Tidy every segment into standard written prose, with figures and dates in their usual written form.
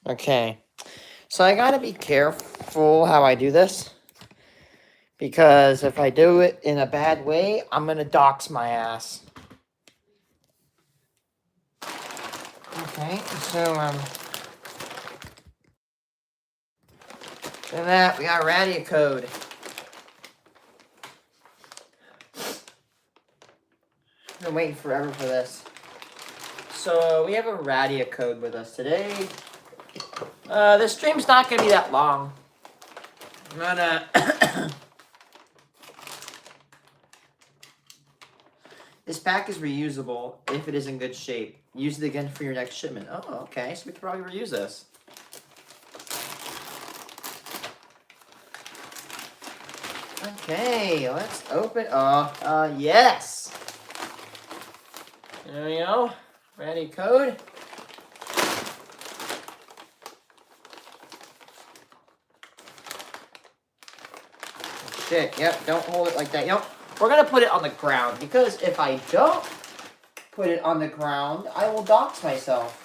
Okay, so I gotta be careful how I do this, because if I do it in a bad way, I'm gonna dox my ass. Okay, so for that we got RadiaCode. I've been waiting forever for this. So we have a RadiaCode with us today. This stream's not gonna be that long. I'm gonna. This pack is reusable if it is in good shape. Use it again for your next shipment. Oh, okay. So we could probably reuse this. Okay, let's open. Yes. There we go. RadiaCode. Shit. Yep. Don't hold it like that. You know, we're gonna put it on the ground, because if I don't put it on the ground, I will dox myself.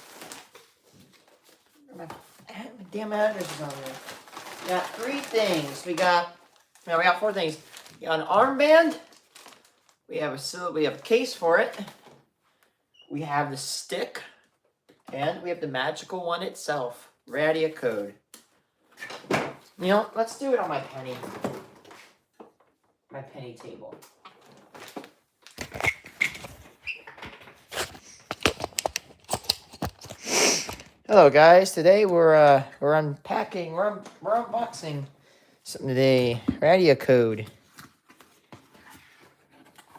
My damn address is on there. We got 3 things. We got 4 things. We got an armband. We have a case for it. We have the stick, and we have the magical one itself, RadiaCode. You know, let's do it on my penny table. Hello, guys. Today we're unpacking, we're unboxing something today. RadiaCode.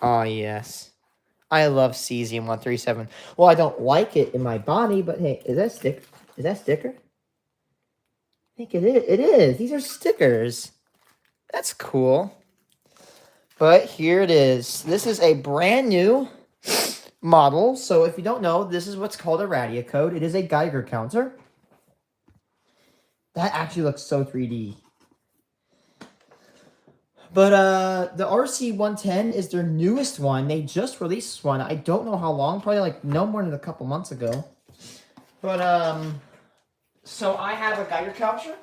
Oh yes, I love cesium 137. Well, I don't like it in my body, but hey, is that sticker? Is that sticker? I think it is. It is. These are stickers. That's cool. But here it is. This is a brand new model. So if you don't know, this is what's called a RadiaCode. It is a Geiger counter. That actually looks so 3D. But the RC110 is their newest one. They just released this one. I don't know how long. Probably like no more than a couple months ago. But so I have a Geiger counter.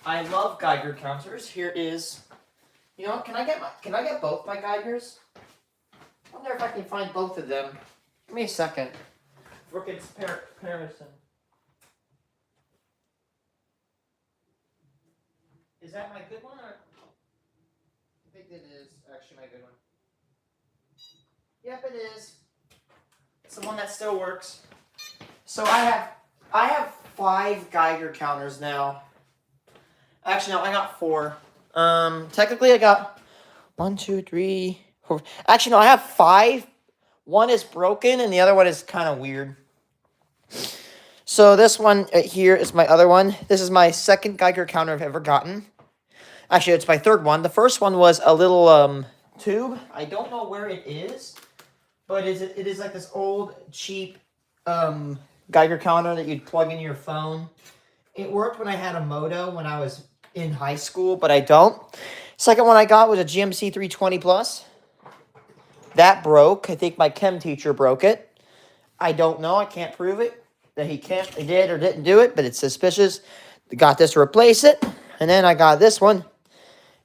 I love Geiger counters. Here is. You know, can I get both my Geigers? I wonder if I can find both of them. Give me a second. For comparison. Is that my good one, or? I think it is actually my good one. Yep, it is. It's the one that still works. So I have 5 Geiger counters now. Actually, no, I got 4. Technically I got 1, 2, 3, 4. Actually, no, I have 5. One is broken and the other one is kind of weird. So this one here is my other one. This is my second Geiger counter I've ever gotten. Actually, it's my third one. The first one was a little tube. I don't know where it is, but it is like this old cheap Geiger counter that you'd plug into your phone. It worked when I had a moto when I was in high school, but I don't. Second one I got was a GMC 320 Plus. That broke. I think my chem teacher broke it. I don't know. I can't prove it. That he did or didn't do it, but it's suspicious. Got this to replace it. And then I got this one.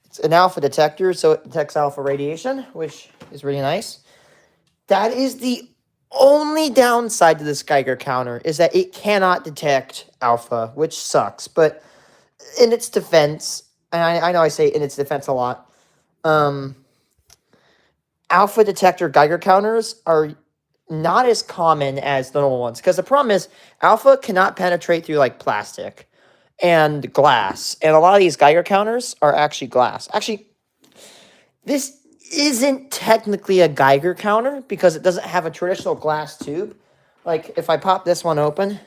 It's an alpha detector, so it detects alpha radiation, which is really nice. That is the only downside to this Geiger counter, is that it cannot detect alpha, which sucks. But in its defense, and I know I say in its defense a lot, alpha detector Geiger counters are not as common as the normal ones. Because the problem is, alpha cannot penetrate through like plastic and glass. And a lot of these Geiger counters are actually glass. Actually, this isn't technically a Geiger counter because it doesn't have a traditional glass tube. Like, if I pop this one open,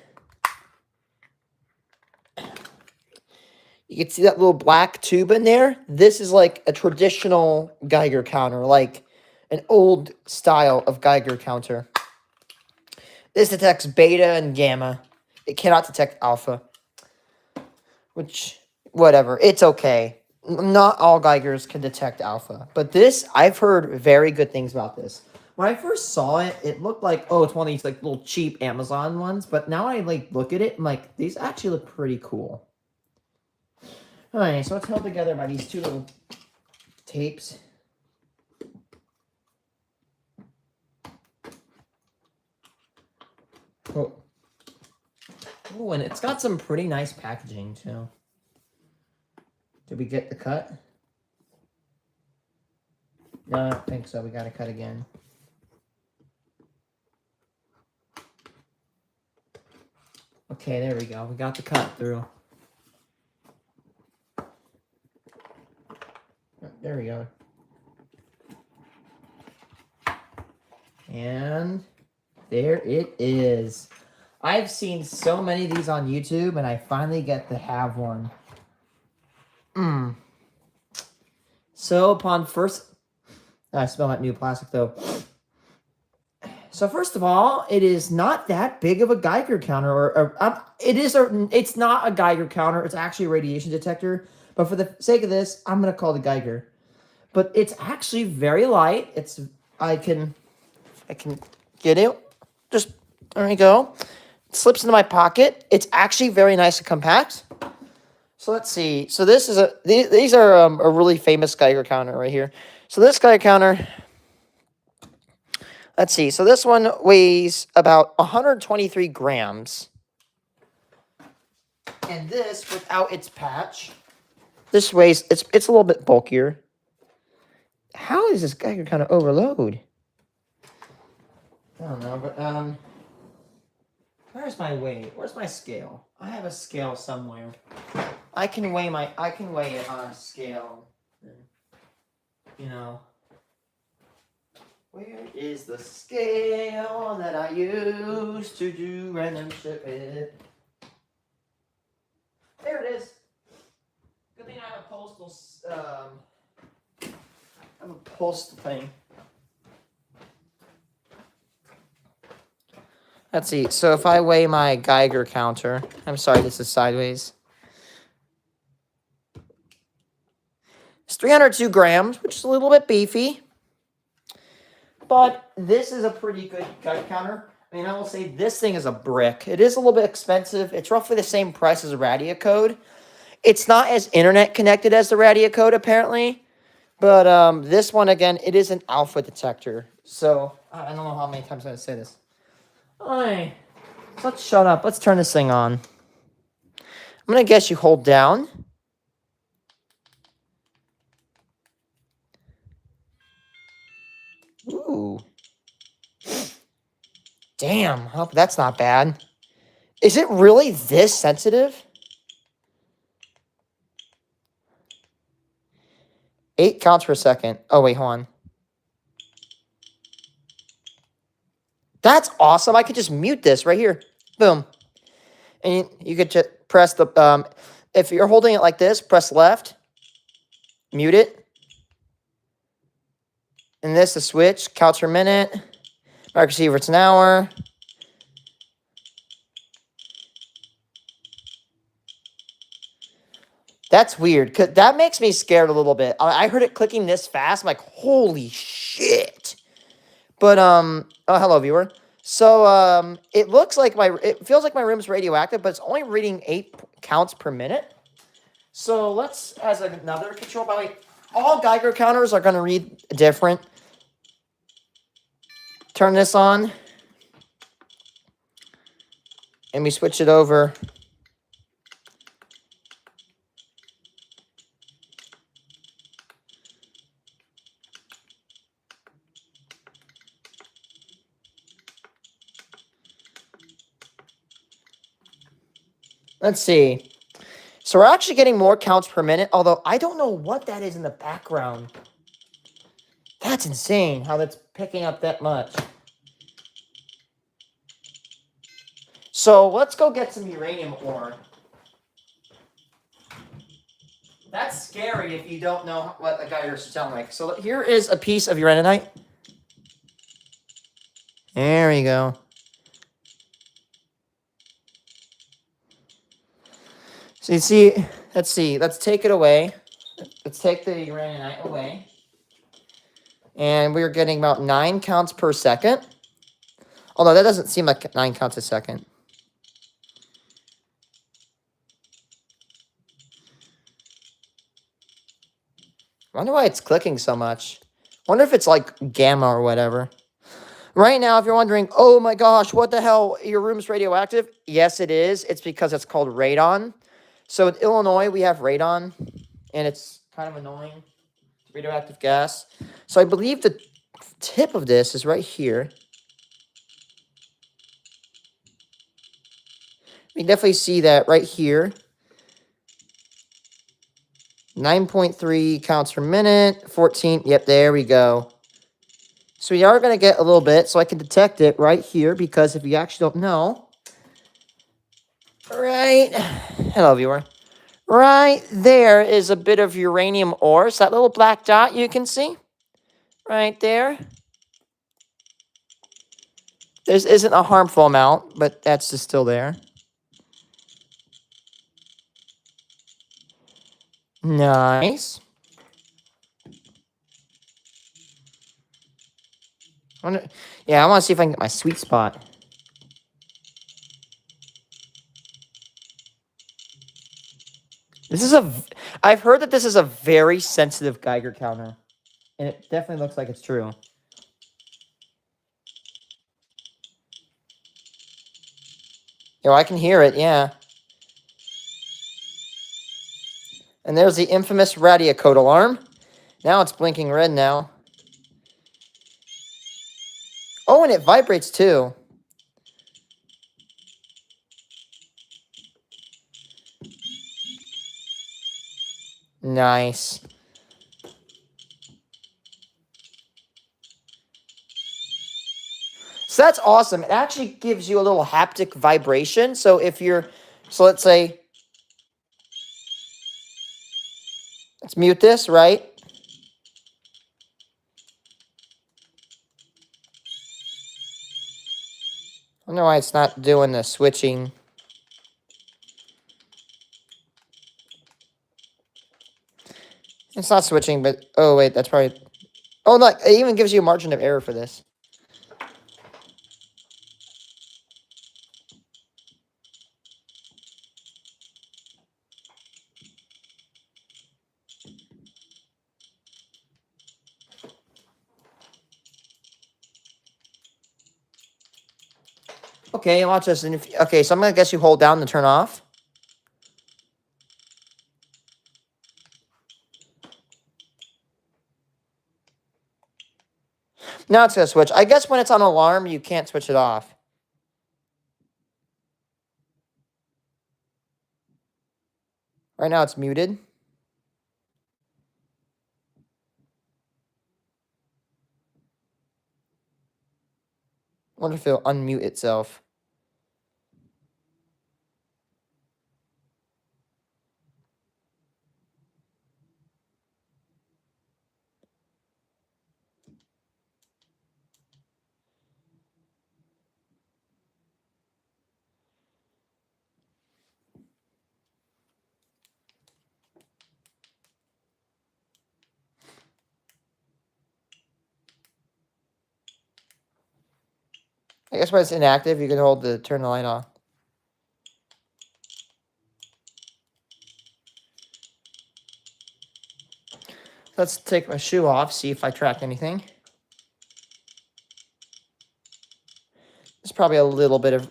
you can see that little black tube in there. This is like a traditional Geiger counter, like an old style of Geiger counter. This detects beta and gamma. It cannot detect alpha. Which, whatever, it's okay. Not all Geigers can detect alpha. But this, I've heard very good things about this. When I first saw it, it looked like, oh, it's one of these like little cheap Amazon ones. But now I like look at it, I'm like, these actually look pretty cool. Alright, so it's held together by these two little tapes. Oh. Oh, and it's got some pretty nice packaging too. Did we get the cut? No, I don't think so. We gotta cut again. Okay, there we go. We got the cut through. There we go. And there it is. I've seen so many of these on YouTube, and I finally get to have one. So upon first... I smell that new plastic, though. So first of all, it is not that big of a Geiger counter. It's not a Geiger counter. It's actually a radiation detector. But for the sake of this, I'm going to call it a Geiger. But it's actually very light. I can get it. Just, there we go. It slips into my pocket. It's actually very nice and compact. So let's see. So this is these are a really famous Geiger counter right here. So this Geiger counter, let's see. So this one weighs about 123 grams. And this, without its patch, this weighs, it's a little bit bulkier. How is this Geiger counter overload? I don't know, but where's my weight? Where's my scale? I have a scale somewhere. I can weigh it on a scale. You know. Where is the scale that I used to do random shit with? There it is. Good thing I have a postal thing. Let's see. So if I weigh my Geiger counter, I'm sorry, this is sideways. It's 302 grams, which is a little bit beefy. But this is a pretty good Geiger counter. I mean, I will say this thing is a brick. It is a little bit expensive. It's roughly the same price as a RadiaCode. It's not as internet connected as the RadiaCode, apparently. But this one, again, it is an alpha detector. So, I don't know how many times I'm going to say this. Alright, so let's shut up. Let's turn this thing on. I'm going to guess you hold down. Ooh. Damn, oh, that's not bad. Is it really this sensitive? 8 counts per second. Oh, wait, hold on. That's awesome. I could just mute this right here. Boom. And you could just press the... if you're holding it like this, press left. Mute it. And this, the switch. Counts per minute. Microsieverts an hour. That's weird. Cause that makes me scared a little bit. I heard it clicking this fast. I'm like, holy shit. But, oh, hello, viewer. So, it looks like it feels like my room's radioactive, but it's only reading 8 counts per minute. So, let's, as another control, by the way, all Geiger counters are going to read different. Turn this on. And we switch it over. Let's see. So we're actually getting more counts per minute, although I don't know what that is in the background. That's insane how that's picking up that much. So let's go get some uranium ore. That's scary if you don't know what a Geiger sound like. So here is a piece of uraninite. There we go. So you see, let's take it away. Let's take the uraninite away. And we're getting about 9 counts per second. Although that doesn't seem like 9 counts a second. I wonder why it's clicking so much. Wonder if it's like gamma or whatever. Right now, if you're wondering, oh my gosh, what the hell, your room's radioactive? Yes, it is. It's because it's called radon. So in Illinois, we have radon, and it's kind of annoying. It's radioactive gas. So I believe the tip of this is right here. We can definitely see that right here. 9.3 counts per minute, 14. Yep, there we go. So we are going to get a little bit, so I can detect it right here, because if you actually don't know, right, hello viewer, right there is a bit of uranium ore. So that little black dot you can see right there. This isn't a harmful amount, but that's just still there. Nice. Yeah, I want to see if I can get my sweet spot. I've heard that this is a very sensitive Geiger counter. And it definitely looks like it's true. Oh, I can hear it, yeah. And there's the infamous RadiaCode alarm. Now it's blinking red now. Oh, and it vibrates too. Nice. So that's awesome. It actually gives you a little haptic vibration. So if you're, so let's say, let's mute this, right? I don't know why it's not doing the switching. It's not switching, but, oh wait, that's probably, oh no, it even gives you a margin of error for this. Okay, watch this. And okay, so I'm gonna guess you hold down to turn off. Now it's gonna switch. I guess when it's on alarm, you can't switch it off. Right now it's muted. Wonder if it'll unmute itself. I guess when it's inactive, you can hold the turn the light off. Let's take my shoe off, see if I track anything. There's probably a little bit of...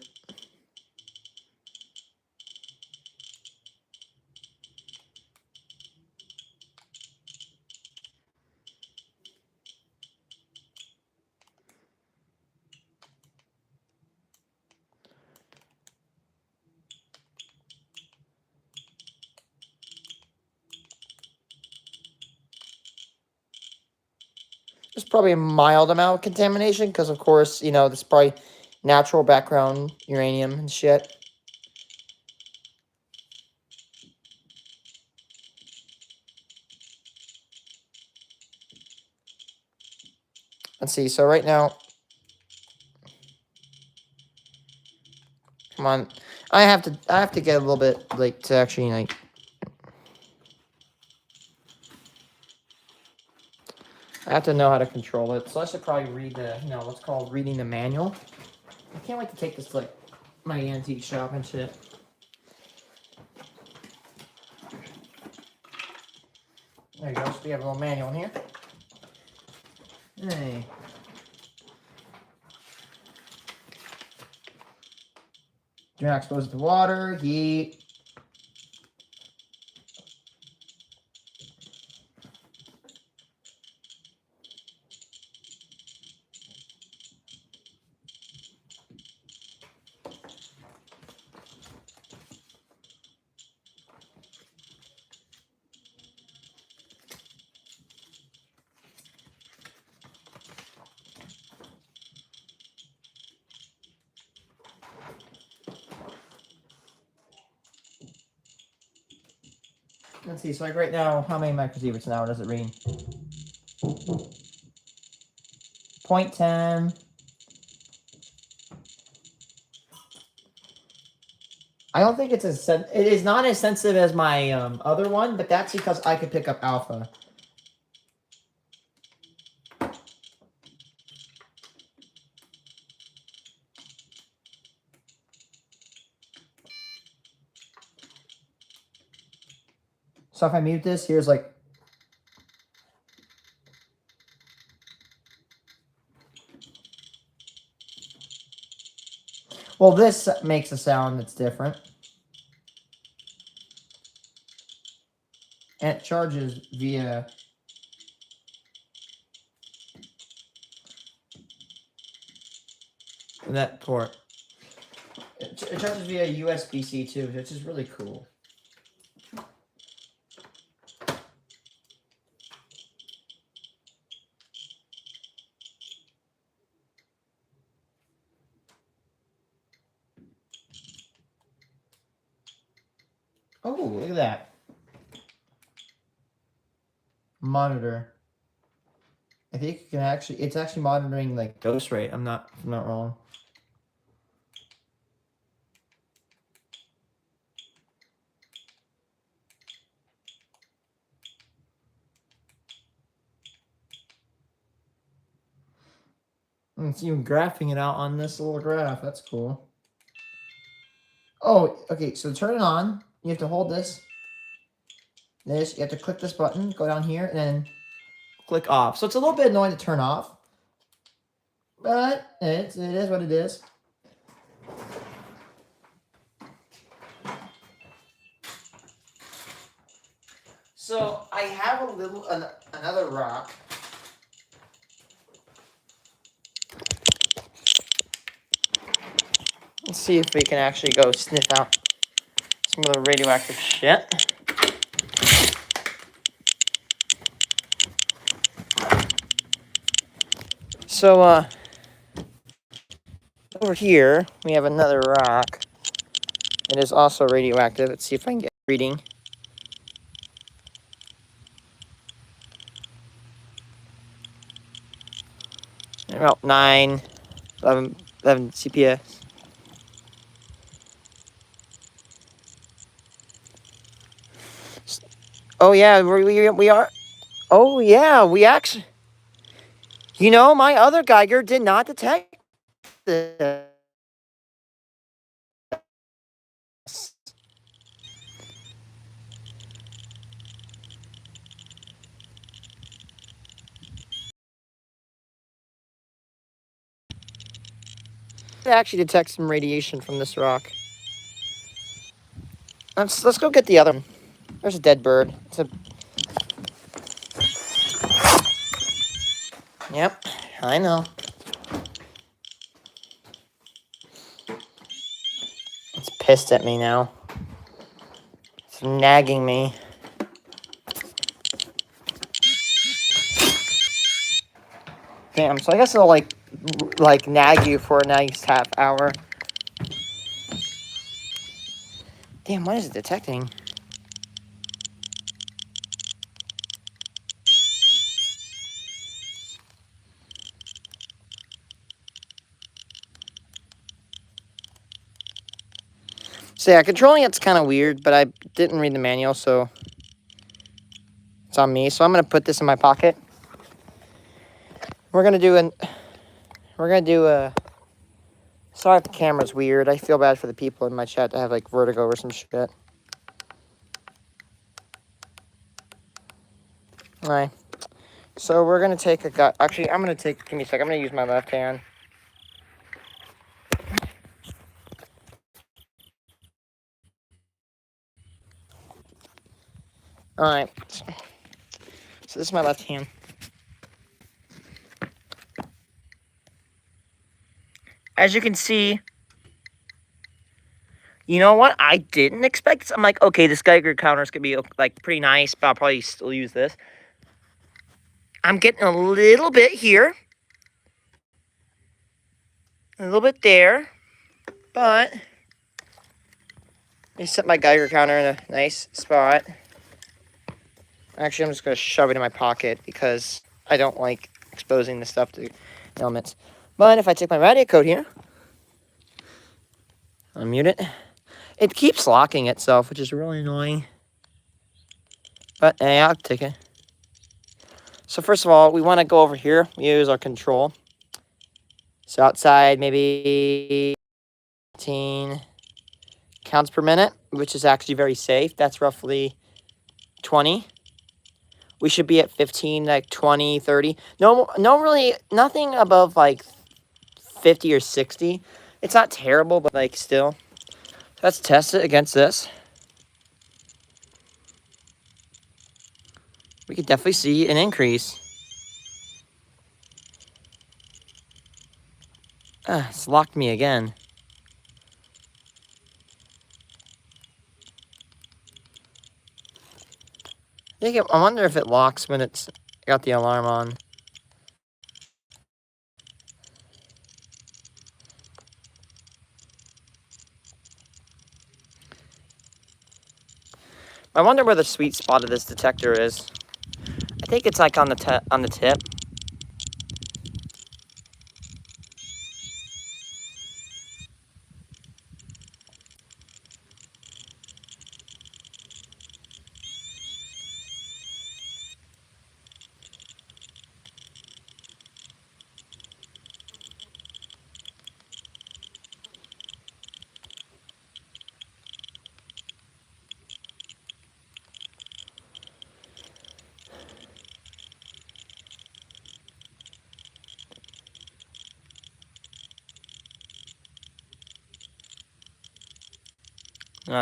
There's probably a mild amount of contamination because, of course, you know, this is probably natural background uranium and shit. Let's see. So right now, come on, I have to get a little bit like to actually like. I have to know how to control it, so I should probably read the, you know, what's called reading the manual. I can't wait to take this to like my antique shop and shit. There you go. So we have a little manual in here. Hey. Do not expose it to water, heat. Let's see, so like right now, how many microsieverts an hour does it read? 0.10. I don't think it's as it is not as sensitive as my other one, but that's because I could pick up alpha. So if I mute this, here's like. Well, this makes a sound that's different. And it charges via that port. It charges via USB-C too, which is really cool. Oh, look at that. Monitor. I think you can actually, it's actually monitoring like dose rate. I'm not wrong. And it's even graphing it out on this little graph. That's cool. Oh, okay. So to turn it on, you have to hold this. You have to click this button, go down here, and then click off. So it's a little bit annoying to turn off, but it is what it is. So I have a little another rock. Let's see if we can actually go sniff out some of the radioactive shit. So, over here, we have another rock. It is also radioactive. Let's see if I can get a reading. About 11 CPS. Oh, yeah, we are. Oh, yeah, we actually. You know, my other Geiger did not detect this. It actually detects some radiation from this rock. Let's go get the other one. There's a dead bird. Yep, I know. It's pissed at me now. It's nagging me. Damn, so I guess it'll like nag you for a nice half hour. Damn, what is it detecting? So yeah, controlling it's kind of weird, but I didn't read the manual, so it's on me. So I'm going to put this in my pocket. We're gonna do a. Sorry if the camera's weird. I feel bad for the people in my chat that have like vertigo or some shit. Alright. So we're gonna take a gut. Actually, give me a second. I'm gonna use my left hand. Alright. So this is my left hand. As you can see, you know what? I didn't expect this. I'm like, okay, this Geiger counter is gonna be like pretty nice, but I'll probably still use this. I'm getting a little bit here. A little bit there. But I set my Geiger counter in a nice spot. Actually, I'm just going to shove it in my pocket because I don't like exposing the stuff to elements. But if I take my RadiaCode here, unmute it, it keeps locking itself, which is really annoying. But hey, I'll take it. So first of all, we want to go over here. We use our control. So outside, maybe 15 counts per minute, which is actually very safe. That's roughly 20. We should be at 15, like 20, 30. No, really, nothing above like 50 or 60. It's not terrible, but like still. Let's test it against this. We could definitely see an increase. It's locked me again. I wonder if it locks when it's got the alarm on. I wonder where the sweet spot of this detector is. I think it's like on the tip.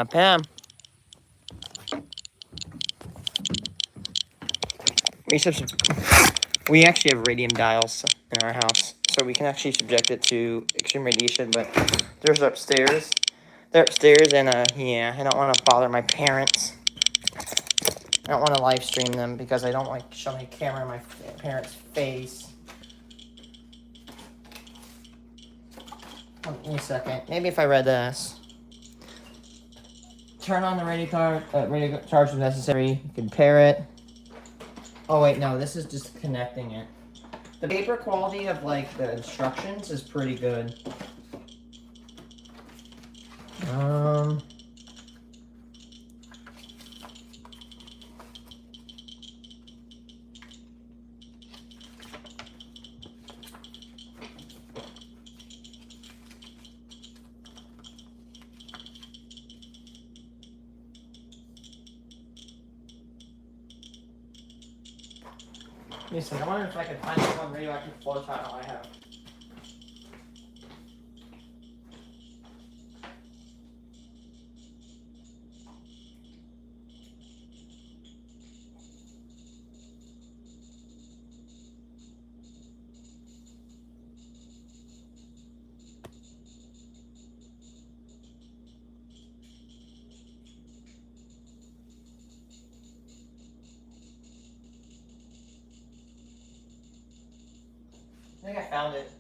Pam. We actually have radium dials in our house, so we can actually subject it to extreme radiation, but there's upstairs. They're upstairs, and yeah, I don't want to bother my parents. I don't want to live stream them because I don't like showing a camera in my parents' face. Give me a second. Maybe if I read this. Turn on the radio charge if necessary. Compare it. Oh wait, no, this is just connecting it. The paper quality of like the instructions is pretty good. Listen, I wonder if I could find one radioactive flow tile I have. I think I found it.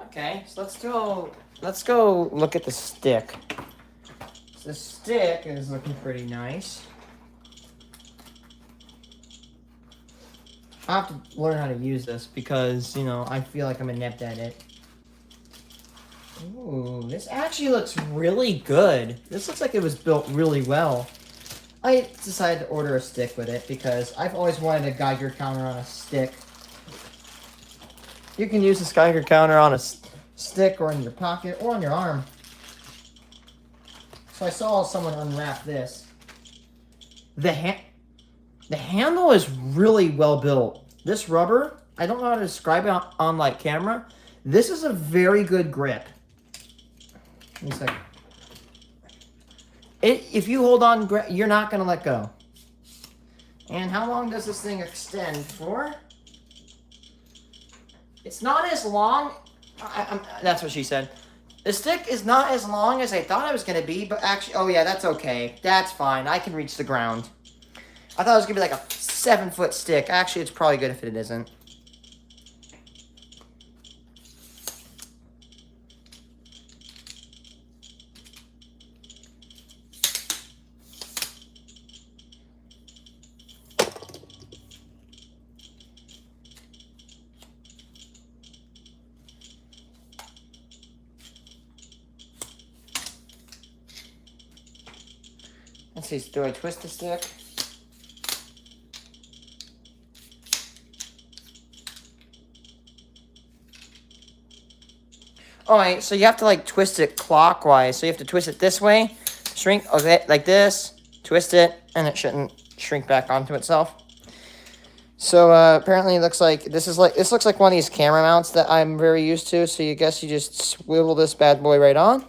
Okay, so let's go look at the stick. So the stick is looking pretty nice. I have to learn how to use this because, you know, I feel like I'm inept at it. Ooh, this actually looks really good. This looks like it was built really well. I decided to order a stick with it because I've always wanted a Geiger counter on a stick. You can use this Geiger counter on a stick or in your pocket or on your arm. So I saw someone unwrap this. The handle is really well built. This rubber, I don't know how to describe it on like camera. This is a very good grip. Give me a second. If you hold on, you're not going to let go. And how long does this thing extend for? It's not as long. That's what she said. The stick is not as long as I thought it was going to be, but actually, oh yeah, that's okay. That's fine. I can reach the ground. I thought it was going to be like a 7-foot stick. Actually, it's probably good if it isn't. Let's see, do I twist the stick? Alright, so you have to like twist it clockwise. So you have to twist it this way, shrink, okay, like this, twist it, and it shouldn't shrink back onto itself. So apparently it looks like, this looks like one of these camera mounts that I'm very used to. So you guess you just swivel this bad boy right on.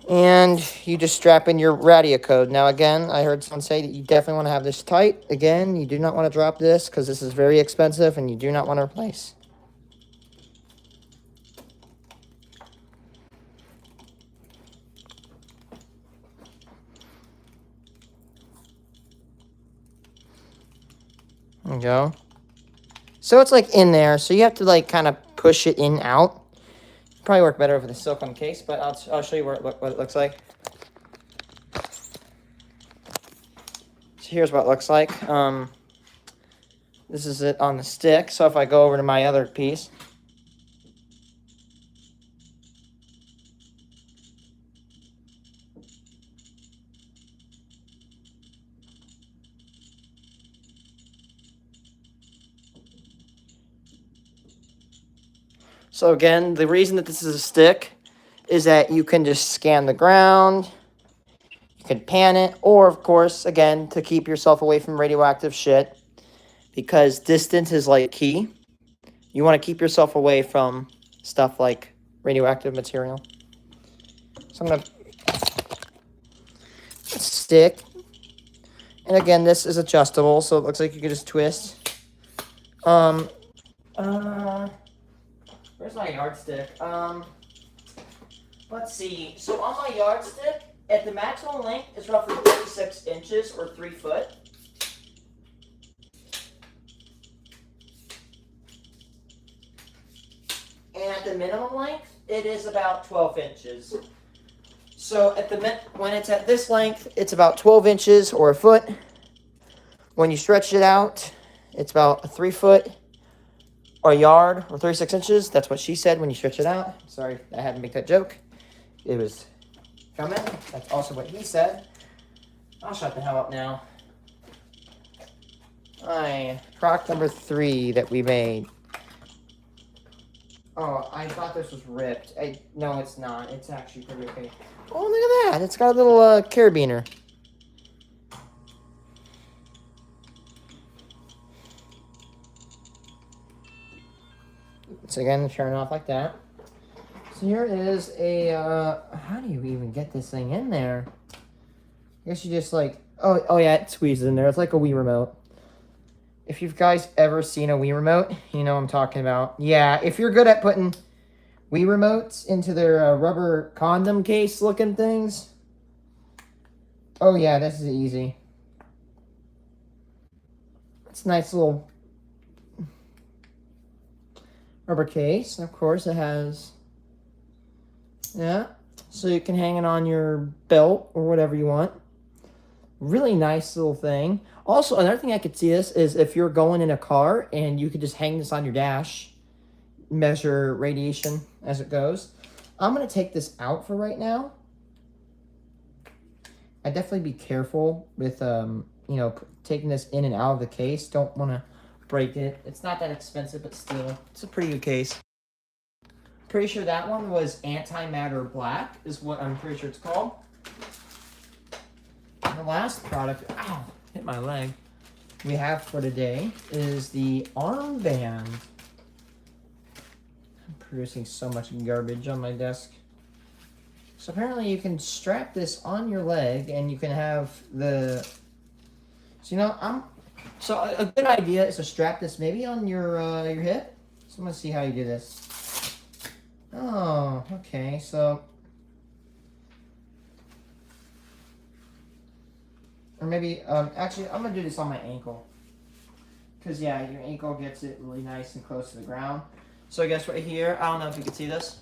And you just strap in your RadiaCode. Now again, I heard someone say that you definitely want to have this tight. Again, you do not want to drop this because this is very expensive and you do not want to replace. There you go. So it's like in there, so you have to like kind of push it in and out. Probably work better with a silicone case, but I'll show you what it looks like. So here's what it looks like. This is it on the stick. So if I go over to my other piece, so again, the reason that this is a stick is that you can just scan the ground, you can pan it, or of course, again, to keep yourself away from radioactive shit, because distance is like key. You want to keep yourself away from stuff like radioactive material. So I'm going to stick. And again, this is adjustable, so it looks like you can just twist. Where's my yardstick? Let's see. So on my yardstick, at the maximum length, it's roughly 36 inches or 3 foot. And at the minimum length, it is about 12 inches. So at when it's at this length, it's about 12 inches or a foot. When you stretch it out, it's about 3 foot or a yard or 36 inches. That's what she said when you stretch it out. Sorry, I had to make that joke. It was coming. That's also what he said. I'll shut the hell up now. Product number 3 that we made. Oh, I thought this was ripped. No, it's not. It's actually pretty okay. Oh, look at that. It's got a little carabiner. So again, turn it off like that. So here is a, how do you even get this thing in there? I guess you just like, oh yeah, it squeezes in there. It's like a Wii remote. If you guys ever seen a Wii remote, you know what I'm talking about. Yeah, if you're good at putting Wii remotes into their rubber condom case looking things. Oh yeah, this is easy. It's a nice little rubber case. And of course it has, yeah, so you can hang it on your belt or whatever you want. Really nice little thing. Also, another thing I could see this is if you're going in a car and you could just hang this on your dash, measure radiation as it goes. I'm going to take this out for right now. I'd definitely be careful with, taking this in and out of the case. Don't want to break it. It's not that expensive, but still, it's a pretty good case. Pretty sure that one was Antimatter Black is what I'm pretty sure it's called. And the last product, ow, hit my leg, we have for today is the Armband. I'm producing so much garbage on my desk. So apparently you can strap this on your leg and you can have the, so a good idea is to strap this maybe on your hip. So I'm gonna see how you do this. Oh, okay, so, or maybe, actually, I'm gonna do this on my ankle. Because, yeah, your ankle gets it really nice and close to the ground. So I guess right here, I don't know if you can see this,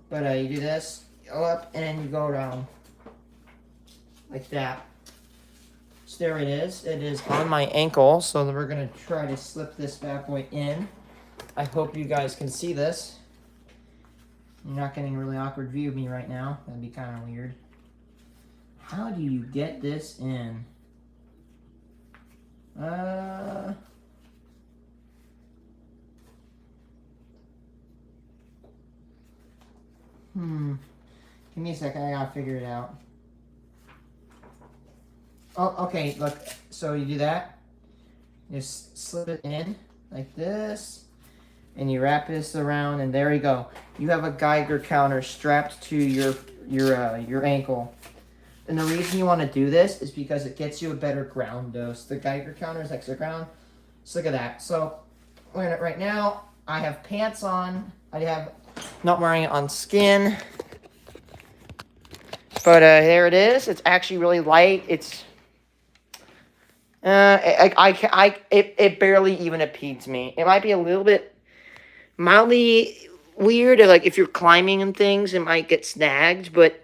but you do this, you go up, and you go around like that. So there it is. It is on my ankle, so we're gonna try to slip this bad boy in. I hope you guys can see this. You're not getting a really awkward view of me right now. That'd be kind of weird. How do you get this in? Give me a second. I gotta figure it out. Oh, okay. Look. So you do that. Just slip it in like this. And you wrap this around, and there you go. You have a Geiger counter strapped to your ankle. And the reason you want to do this is because it gets you a better ground dose. The Geiger counter is extra ground. So look at that. So right now, I have pants on. Not wearing it on skin. But there it is. It's actually really light. It's it barely even impedes me. It might be a little bit mildly weird, like if you're climbing and things, it might get snagged, but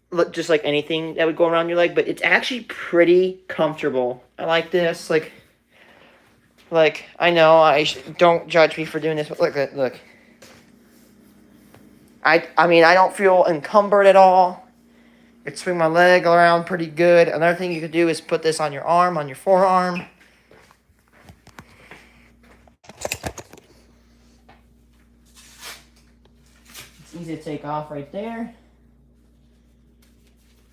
look, just like anything that would go around your leg, but it's actually pretty comfortable. I like this, like I know don't judge me for doing this, but look. I mean, I don't feel encumbered at all. I can swing my leg around pretty good. Another thing you could do is put this on your arm, on your forearm. Easy to take off right there.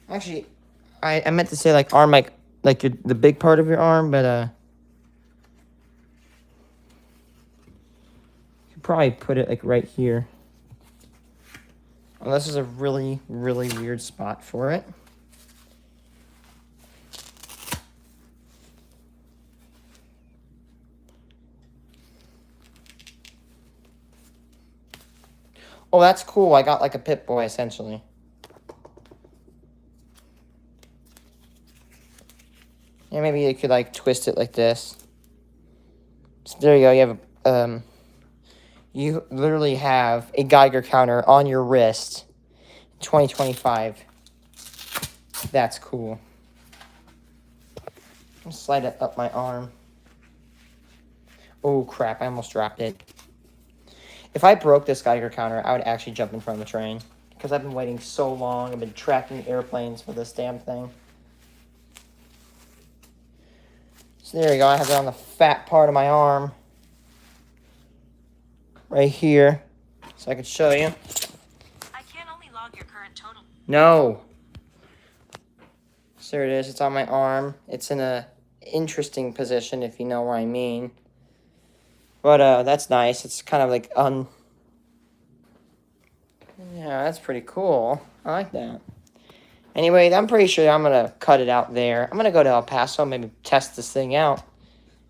Actually, I meant to say like arm, like the big part of your arm, but you could probably put it like right here. Well, this is a really, really weird spot for it. Oh, that's cool. I got like a Pip-Boy, essentially. And maybe you could like twist it like this. So there you go. You have you literally have a Geiger counter on your wrist. 2025. That's cool. I'll slide it up my arm. Oh crap! I almost dropped it. If I broke this Geiger counter, I would actually jump in front of the train. Because I've been waiting so long. I've been tracking airplanes for this damn thing. So there you go. I have it on the fat part of my arm. Right here. So I can show you. I can only log your current total. No. So there it is. It's on my arm. It's in a interesting position, if you know what I mean. But that's nice. It's kind of like yeah, that's pretty cool. I like that. Anyway, I'm pretty sure I'm going to cut it out there. I'm going to go to El Paso, maybe test this thing out.